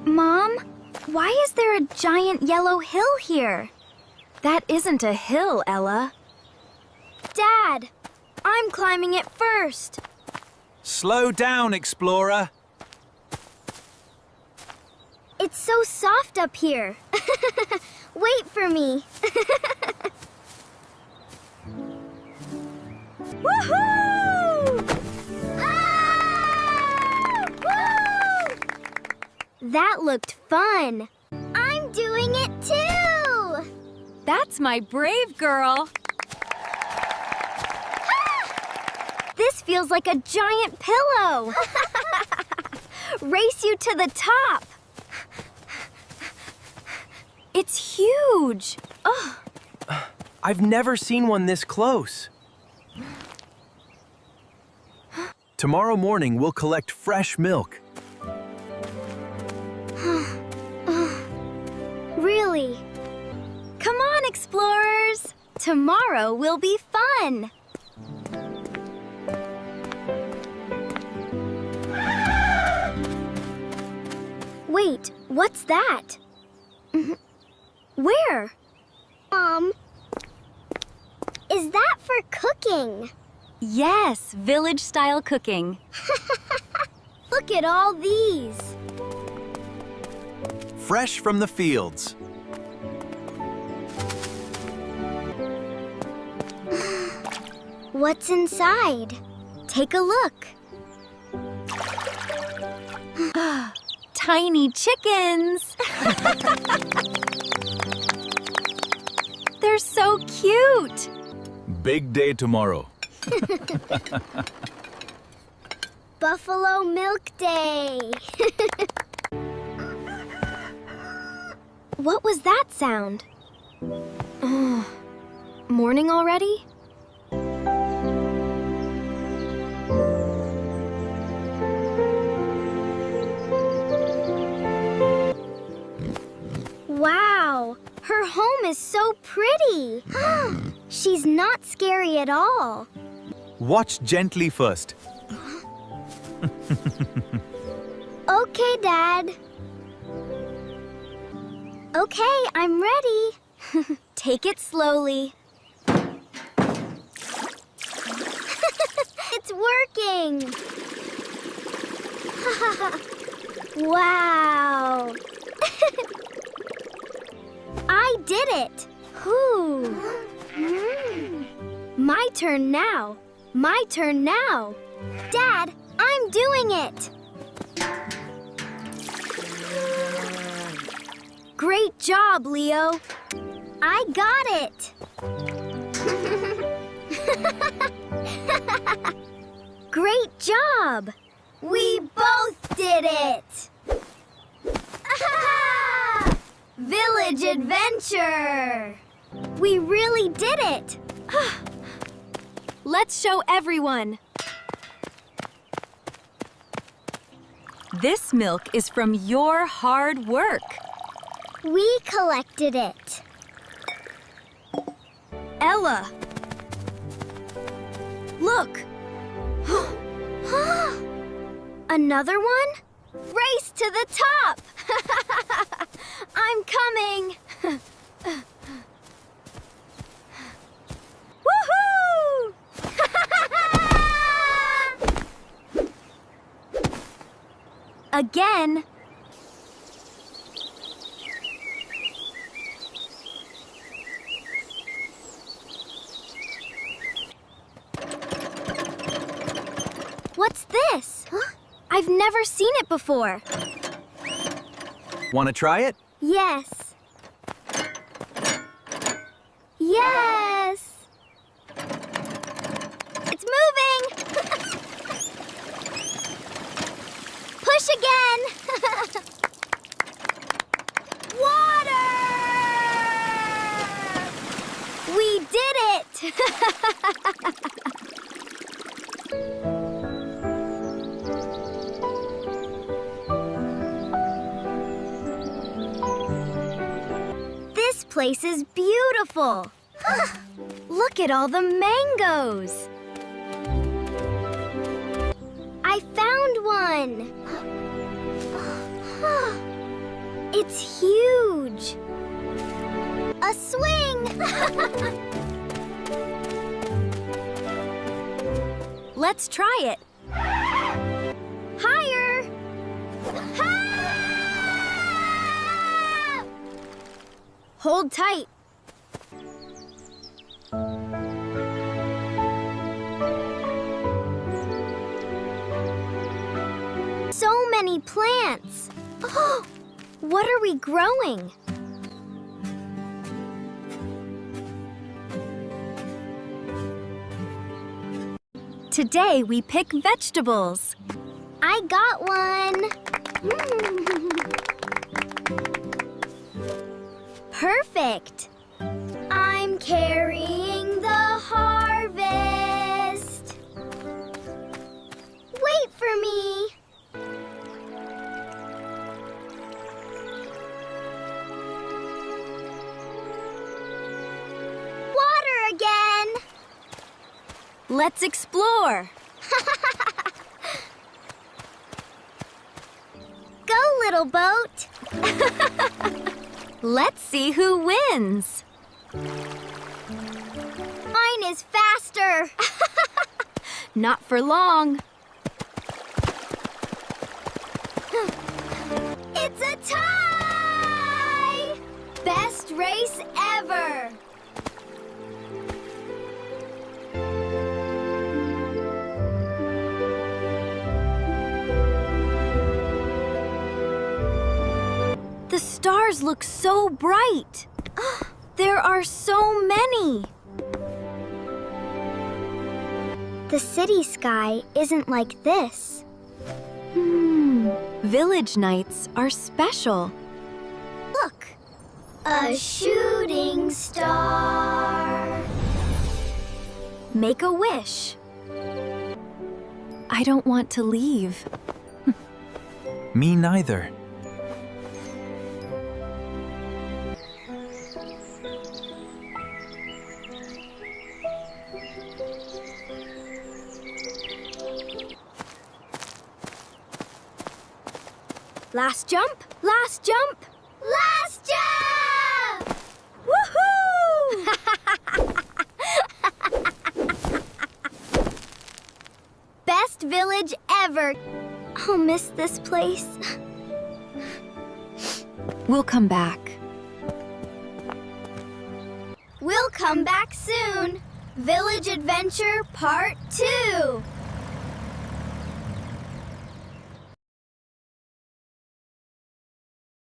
Mom, why is there a giant yellow hill here? That isn't a hill, Ella. Dad, I'm climbing it first. Slow down, Explorer. It's so soft up here. Wait for me. Woohoo! Ah! Woo! That looked fun. I'm doing it too! That's my brave girl. This feels like a giant pillow. Race you to the top. It's huge. Oh. I've never seen one this close. Tomorrow morning, we'll collect fresh milk. Really? Come on, explorers. Tomorrow will be fun. Wait, what's that? Where? Is that for cooking? Yes, village-style cooking. Look at all these. Fresh from the fields. What's inside? Take a look. Tiny chickens. They're so cute. Big day tomorrow. Buffalo Milk Day. What was that sound? Morning already? Wow, her home is so pretty. She's not scary at all. Watch gently first. Okay, Dad. Okay, I'm ready. Take it slowly. It's working. Wow. I did it. Whew. My turn now. My turn now. Dad, I'm doing it. Great job, Leo. I got it. Great job. We both did it. Village adventure. We really did it. Let's show everyone. This milk is from your hard work. We collected it. Ella, look. Another one? Race to the top! I'm coming! Woohoo! Again. What's this? I've never seen it before. Want to try it? Yes. Yes! It's moving! Push again! Water! We did it! This place is beautiful. Look at all the mangoes. I found one. It's huge. A swing! Let's try it. Higher! Ah! Hold tight. So many plants. Oh, what are we growing? Today we pick vegetables. I got one. Perfect. I'm carrying the harvest. Wait for me. Water again. Let's explore. Go, little boat. Let's see who wins. Mine is faster. Not for long. It's a tie! Best race ever. The stars look so bright. There are so many. The city sky isn't like this. Village nights are special. Look, a shooting star. Make a wish. I don't want to leave. Me neither. Last jump, last jump. Last jump! Woohoo! Best village ever. I'll miss this place. We'll come back. We'll come back soon. Village Adventure Part 2.